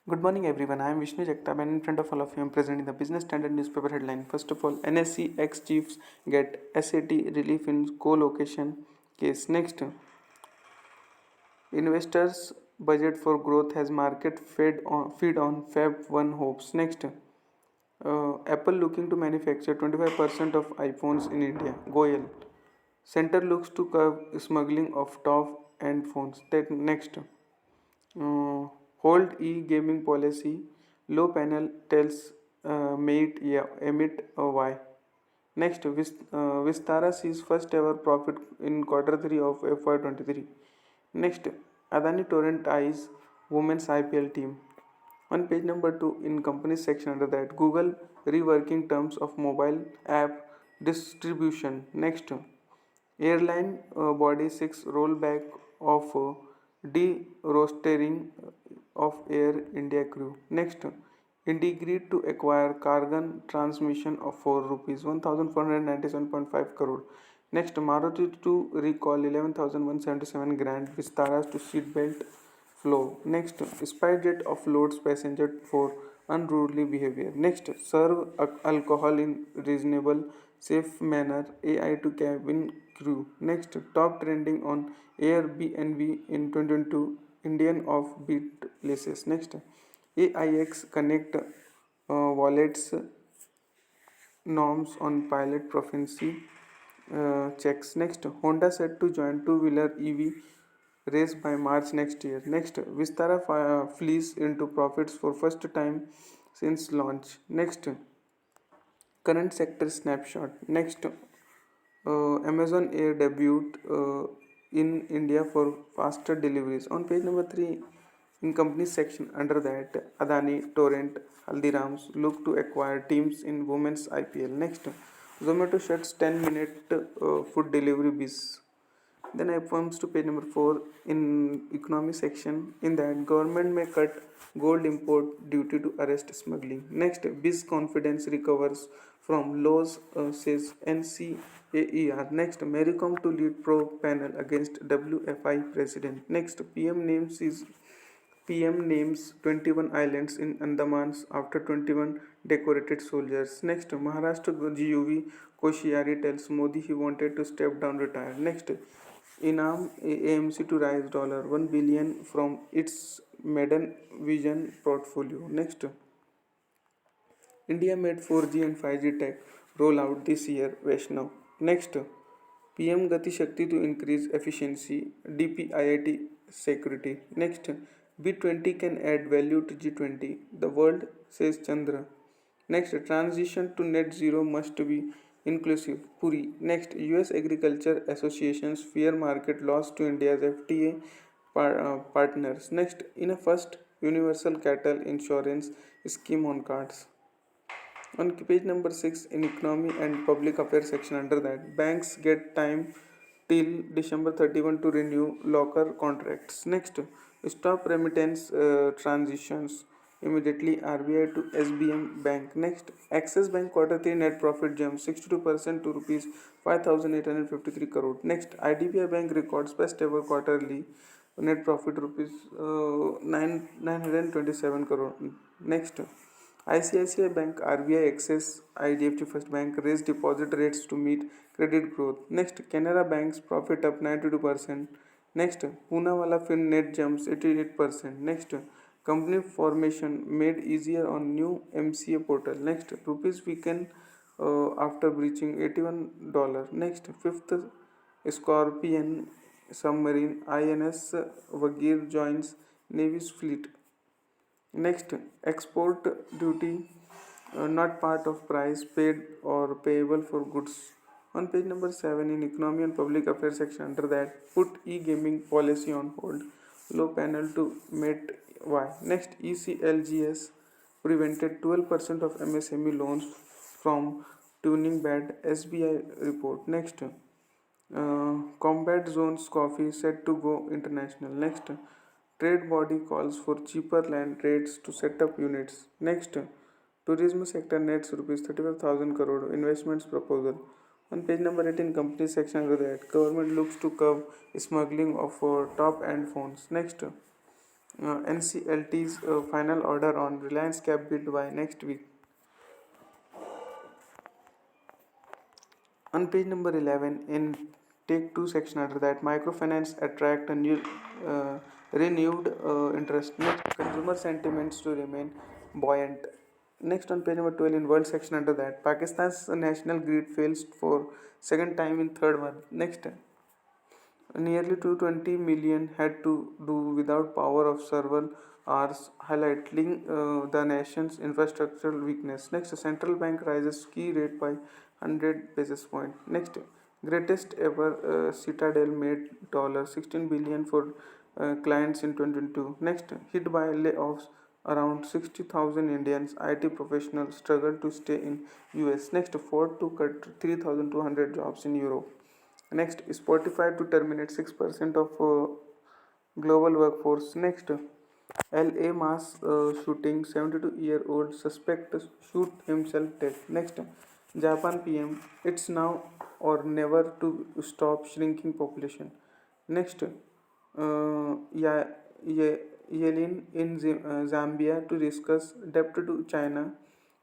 Good morning, everyone. I am Vishnu Jagtap, and in front of all of you, I am presenting the Business Standard newspaper headline. First of all, NSE ex chiefs get SAT relief in co-location case. Next, investors' budget for growth has market feed on Feb 1 hopes. Next, Apple looking to manufacture 25% of iPhones in India. Goyal. Center looks to curb smuggling of top-end phones. That next. Hold e-gaming policy. Low panel tells mate emit why. Next, Vistara sees first ever profit in quarter 3 of FY23. Next, Adani Torrent eyes women's IPL team. On page number 2, in companies section under that, Google reworking terms of mobile app distribution. Next, airline body 6 rollback of de-rostering of Air India crew. Next, Indigrid to acquire Kargan transmission of 4 rupees 1497.5 crore. Next, Maruti to recall 11,177 grand Vistaras to seatbelt flow. Next, SpiceJet offloads passenger for unruly behavior. Next, serve alcohol in reasonable, safe manner. AI to cabin crew. Next, top trending on Airbnb in 2022. Indian offbeat places. Next, AIX Connect wallets norms on pilot proficiency checks. Next, Honda set to join two-wheeler EV race by March next year. Next, Vistara flees into profits for first time since launch. Next, current sector snapshot. Next, Amazon Air debuted in India for faster deliveries. On page number 3, in companies section under that, Adani, Torrent, Haldirams look to acquire teams in women's IPL. Next, Zomato shuts 10-minute food delivery biz. Then I comes to page number 4 in economy section. In that, government may cut gold import duty to arrest smuggling. Next, biz confidence recovers from lows, says NCAER. Next, Maricom to lead pro panel against WFI president. Next, PM names 21 islands in Andamans after 21 decorated soldiers. Next, Maharashtra GUV Koshiari tells Modi he wanted to step down, retire. Next, Inam AMC to raise $1 billion from its Maiden Vision portfolio. Next, India made 4G and 5G tech roll out this year. Vaishnav. Next, PM Gati Shakti to increase efficiency. DPIIT security. Next, B20 can add value to G20. The world, says Chandra. Next, transition to net zero must be inclusive. Puri. Next, US Agriculture Association's fair market loss to India's FTA partners. Next, in a first universal cattle insurance scheme on cards. On page number 6, in economy and public affairs section under that, banks get time till December 31 to renew locker contracts. Next, stop remittance transitions immediately. RBI to SBM Bank. Next, Axis Bank quarter 3 net profit jumps 62% to rupees 5,853 crore. Next, IDBI Bank records best ever quarterly net profit rupees 927 crore. Next, ICICI Bank, RBI Access, IDFC First Bank raised deposit rates to meet credit growth. Next, Canara Bank's profit up 92%. Next, Poonawalla Fin net jumps 88%. Next, company formation made easier on new MCA portal. Next, rupees weaken after breaching $81. Next, fifth, Scorpion submarine INS Vagir joins Navy's fleet. Next, export duty not part of price paid or payable for goods. On page number 7, in economy and public affairs section under that, put e-gaming policy on hold. Low panel to Met Y. Next, ECLGS prevented 12% of MSME loans from tuning bad. SBI report. Next, combat zones coffee set to go international. Next, trade body calls for cheaper land rates to set up units. Next, tourism sector nets rupees 35,000 crore investments proposal. On page number 18, company section under that, government looks to curb smuggling of top end phones. Next, NCLT's final order on Reliance Cap bid by next week. On page number 11, in take 2 section under that, microfinance attract a new renewed interest. Next, consumer sentiments to remain buoyant. Next, on page number 12, in world section under that, Pakistan's national grid fails for second time in third month. Next, nearly 220 million had to do without power of several hours, highlighting the nation's infrastructural weakness. Next, central bank rises key rate by 100 basis point. Next, greatest ever Citadel made $16 billion for clients in 2022. Next, hit by layoffs, around 60,000 Indians IT professionals struggle to stay in US. Next, Ford to cut 3,200 jobs in Europe. Next, Spotify to terminate 6% of global workforce. Next, LA mass shooting, 72-year-old suspect shoot himself dead. Next, Japan PM, it's now or never to stop shrinking population. Next, Yelin in Zambia to discuss debt to China,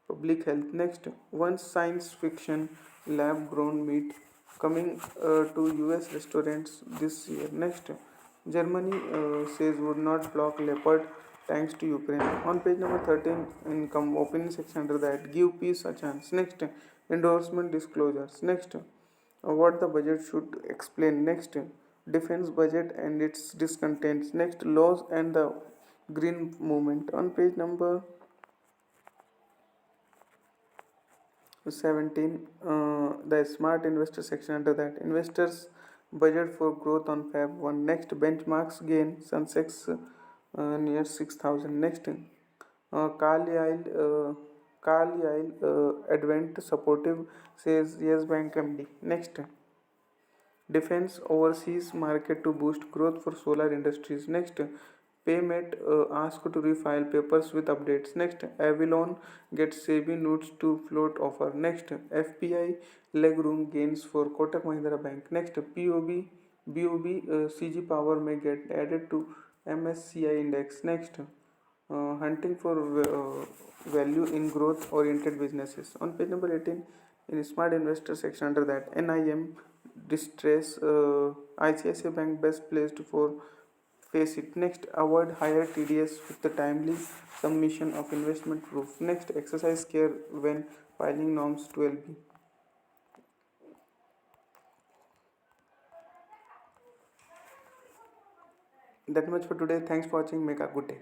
public health. Next, one science fiction lab grown meat coming to US restaurants this year. Next, Germany says would not block Leopard tanks to Ukraine. On page number 13, in opinion section under that, give peace a chance. Next, endorsement disclosures. Next, what the budget should explain. Next, defense budget and its discontents. Next, laws and the green movement. On page number 17, the smart investor section under that, investors budget for growth on Feb 1. Next, benchmarks gain Sensex near 6,000. Next, Carlyle Advent supportive says Yes Bank MD. Next, defense overseas market to boost growth for solar industries. Next, Paymet asked to refile papers with updates. Next, Avalon gets SEBI notes to float offer. Next, FPI legroom gains for Kotak Mahindra Bank. Next, BOB CG Power may get added to MSCI index. Next, hunting for value in growth oriented businesses. On page number 18, in smart investor section under that, NIM distress, ICICI Bank best placed for face it. Next, avoid higher TDS with the timely submission of investment proof. Next, exercise care when filing norms 12B. That much for today. Thanks for watching. Make a good day.